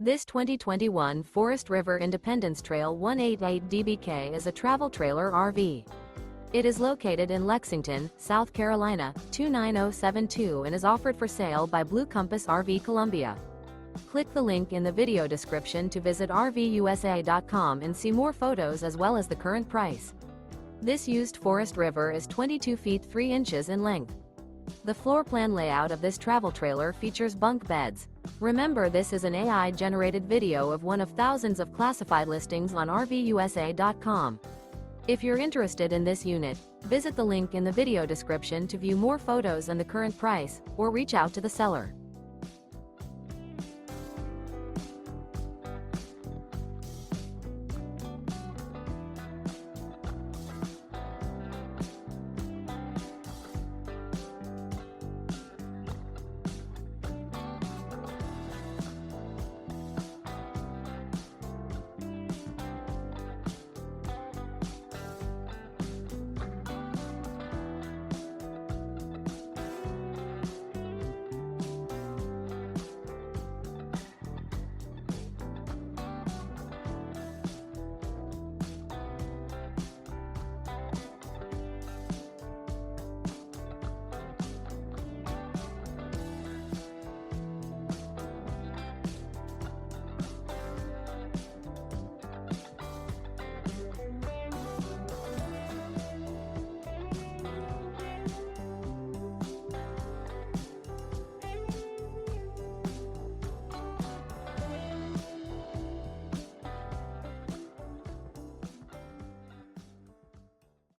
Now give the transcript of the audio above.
This 2021 Forest River Independence Trail 188 DBK is a travel trailer RV. It is located in Lexington, South Carolina, 29072 and is offered for sale by Blue Compass RV Columbia. Click the link in the video description to visit RVUSA.com and see more photos as well as the current price. This used Forest River is 22 feet 3 inches in length. The floor plan layout of this travel trailer features bunk beds. Remember, this is an AI-generated video of one of thousands of classified listings on RVUSA.com. If you're interested in this unit, visit the link in the video description to view more photos and the current price, or reach out to the seller.